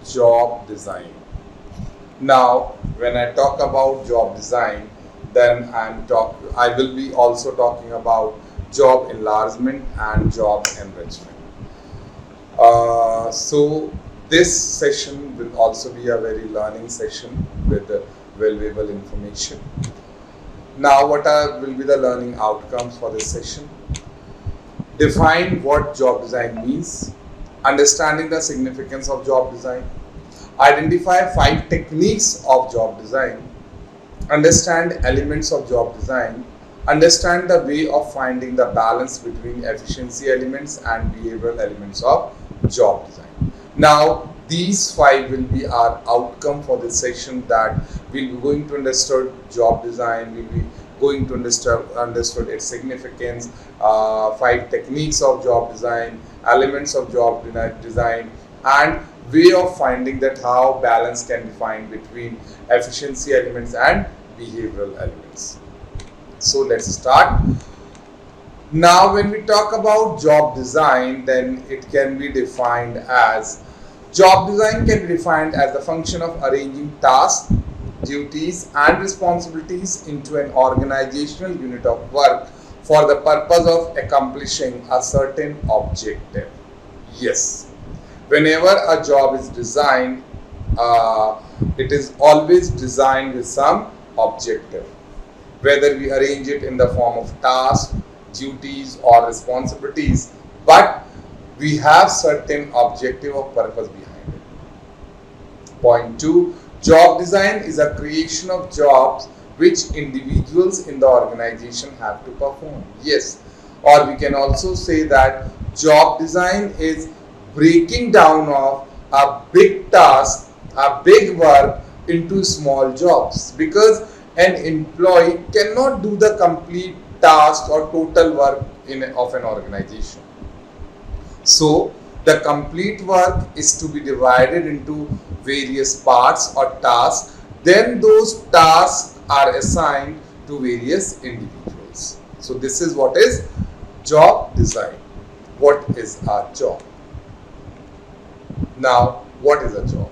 job design. Now, when I talk about job design, then I will be also talking about job enlargement and job enrichment. So this session will also be a very learning session with valuable information. Now, will be the learning outcomes for this session? Define what job design means, understanding the significance of job design, identify 5 techniques of job design, understand elements of job design, understand the way of finding the balance between efficiency elements and behavioral elements of job design. Now, these 5 will be our outcome for this session, that we'll be going to understand job design, we'll be going to understand its significance, 5 techniques of job design, elements of job design, and way of finding that how balance can be found between efficiency elements and behavioral elements. So let's start. Now, when we talk about job design, then it can be defined as job design can be defined as the function of arranging tasks, duties, and responsibilities into an organizational unit of work for the purpose of accomplishing a certain objective. Yes, whenever a job is designed, it is always designed with some objective. Whether we arrange it in the form of tasks, duties, or responsibilities, but we have certain objective or purpose behind it. Point 2. Job design is a creation of jobs which individuals in the organization have to perform. Yes, or we can also say that job design is breaking down of a big task, a big work into small jobs, because an employee cannot do the complete task or total work of an organization. So the complete work is to be divided into various parts or tasks. Then those tasks are assigned to various individuals. So this is what is job design. What is a job? Now, what is a job?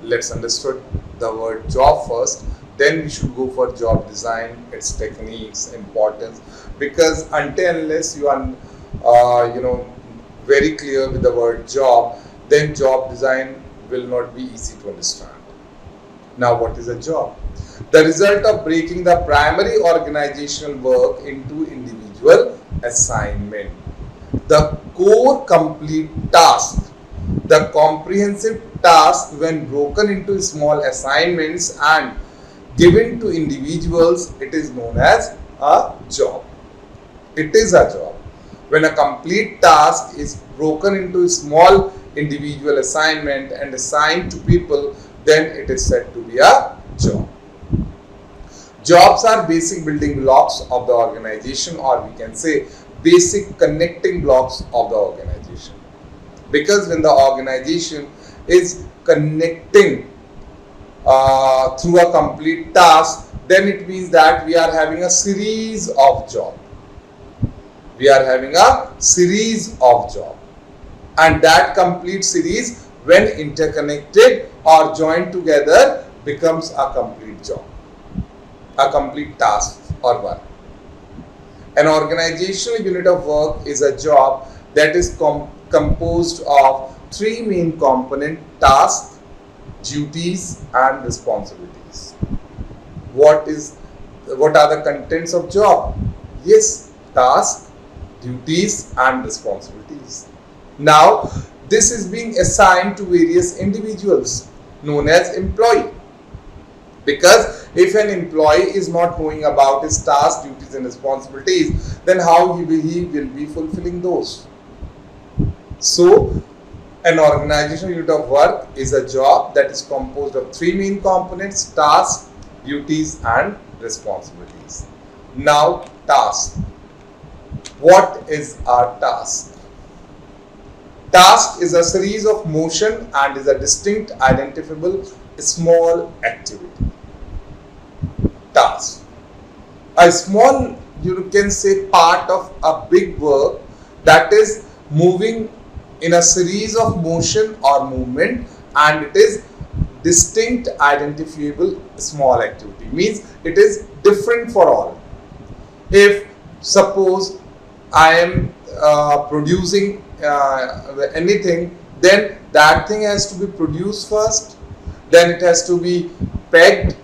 Let's understand the word job first. Then we should go for job design, its techniques, importance. Because until unless you are, very clear with the word job, then job design will not be easy to understand. Now, what is a job? The result of breaking the primary organizational work into individual assignment. The core complete task, the comprehensive task when broken into small assignments and given to individuals, it is known as a job. It is a job. When a complete task is broken into small individual assignment and assigned to people, then it is said to be a job. Jobs are basic building blocks of the organization, or we can say basic connecting blocks of the organization. Because when the organization is connecting through a complete task, then it means that we are having a series of jobs. We are having a series of jobs. And that complete series, when interconnected or joined together, becomes a complete job, a complete task or work. An organizational unit of work is a job that is composed of 3 main components: tasks, duties, and responsibilities. What are the contents of job? Yes, tasks, duties, and responsibilities. Now, this is being assigned to various individuals known as employee. Because if an employee is not knowing about his tasks, duties, and responsibilities, then how he will be fulfilling those? So, an organizational unit of work is a job that is composed of 3 main components: tasks, duties, and responsibilities. Now, task. What is our task? Task is a series of motion and is a distinct, identifiable, small activity. Task. A small, you can say, part of a big work that is moving in a series of motion or movement, and it is distinct identifiable small activity, means it is different for all. If suppose I am producing anything, then that thing has to be produced first, then it has to be pegged,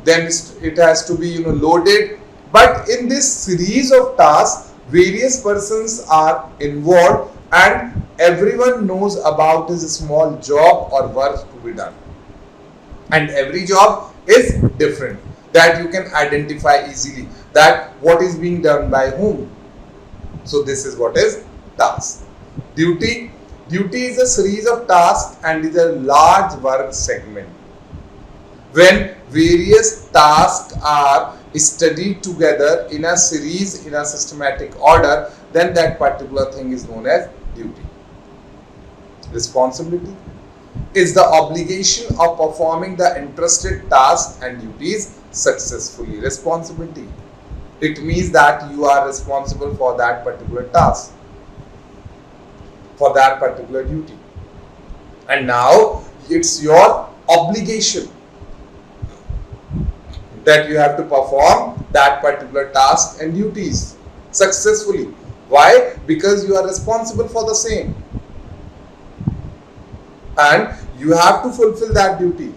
then it has to be loaded. But in this series of tasks, various persons are involved and everyone knows about his small job or work to be done, and every job is different, that you can identify easily that what is being done by whom. So this is what is task. Duty is a series of tasks and is a large work segment. When various tasks are studied together in a series in a systematic order, then that particular thing is known as duty. Responsibility is the obligation of performing the entrusted tasks and duties successfully. Responsibility, it means that you are responsible for that particular task, for that particular duty, and now it's your obligation that you have to perform that particular task and duties successfully. Why? Because you are responsible for the same and you have to fulfill that duty.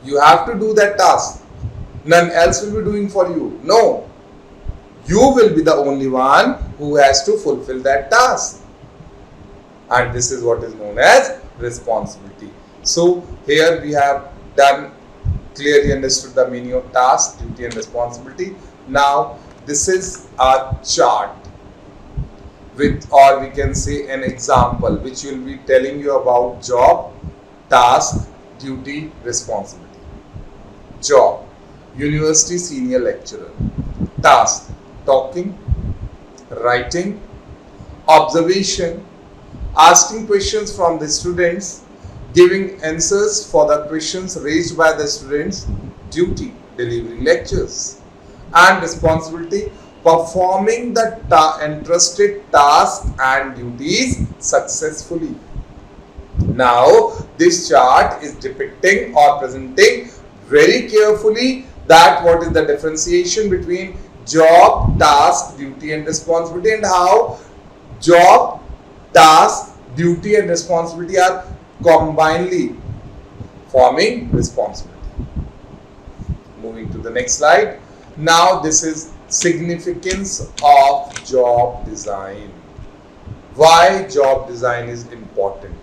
You have to do that task. None else will be doing for you. No. You will be the only one who has to fulfill that task. And this is what is known as responsibility. So here we have clearly understood the meaning of task, duty and responsibility. Now this is a chart with, or we can say an example, which will be telling you about job, task, duty, responsibility. Job, university senior lecturer. Task, talking, writing, observation, asking questions from the students, giving answers for the questions raised by the students. Duty, delivering lectures. And responsibility, performing the entrusted tasks and duties successfully. Now this chart is depicting or presenting very carefully that what is the differentiation between job, task, duty and responsibility, and how job, task, duty and responsibility are combinedly forming responsibility. Moving to the next slide. Now this is significance of job design. Why job design is important?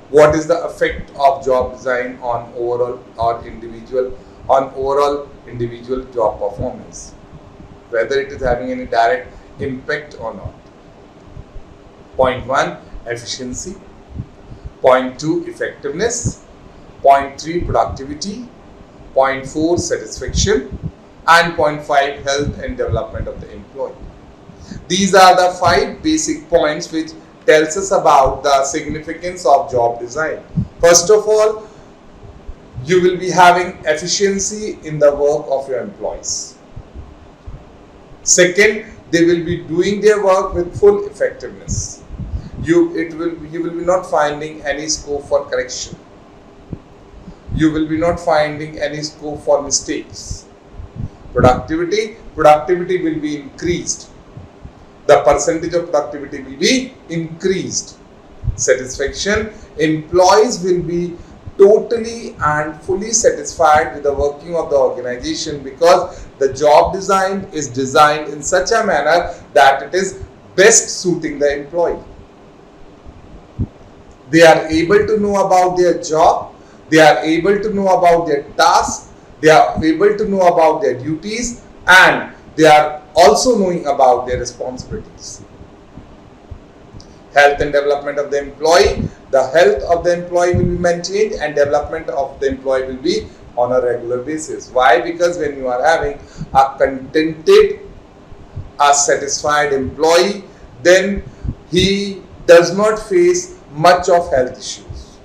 What is the effect of job design on overall individual job performance? Whether it is having any direct impact or not. Point 1, efficiency. Point 2, effectiveness. Point 3, productivity. Point 4, satisfaction. And point 5, health and development of the employee. These are the 5 basic points which tells us about the significance of job design. First of all, you will be having efficiency in the work of your employees. Second, they will be doing their work with full effectiveness. You will be not finding any scope for correction. You will be not finding any scope for mistakes. Productivity will be increased. The percentage of productivity will be increased. Satisfaction, employees will be totally and fully satisfied with the working of the organization, because the job design is designed in such a manner that it is best suiting the employee. They are able to know about their job, they are able to know about their tasks, they are able to know about their duties, and they are also knowing about their responsibilities. Health and development of the employee. The health of the employee will be maintained and development of the employee will be on a regular basis. Why? Because when you are having a contented, a satisfied employee, then he does not face much of health issues.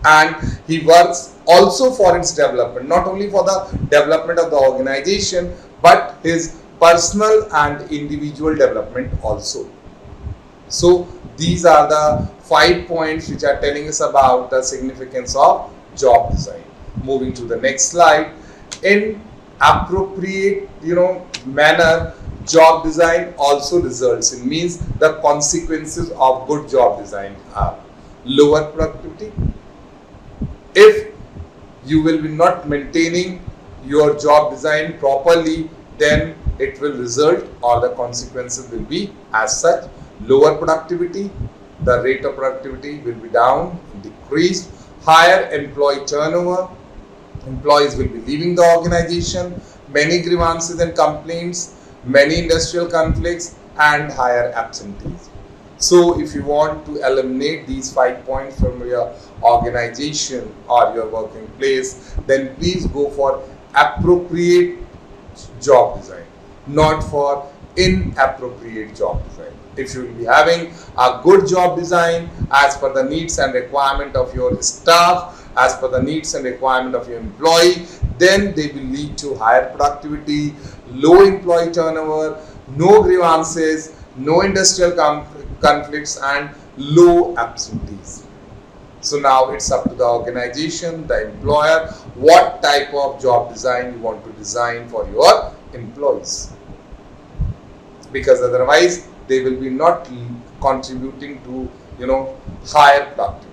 And he works also for its development, not only for the development of the organization, but his personal and individual development also. So these are the 5 points which are telling us about the significance of job design. Moving to the next slide. In appropriate manner, job design also results in, means the consequences of good job design are lower productivity. If you will be not maintaining your job design properly, then it will result, or the consequences will be as such: lower productivity, the rate of productivity will be down, decreased, higher employee turnover, employees will be leaving the organization, many grievances and complaints, many industrial conflicts, and higher absentees. So if you want to eliminate these 5 points from your organization or your working place, then please go for appropriate job design, not for inappropriate job design. If you will be having a good job design as per the needs and requirement of your staff, as per the needs and requirement of your employee, then they will lead to higher productivity, low employee turnover, no grievances, no industrial conflicts, and low absentees. So now it's up to the organization, the employer, what type of job design you want to design for your employees, because otherwise they will be not contributing to higher productivity.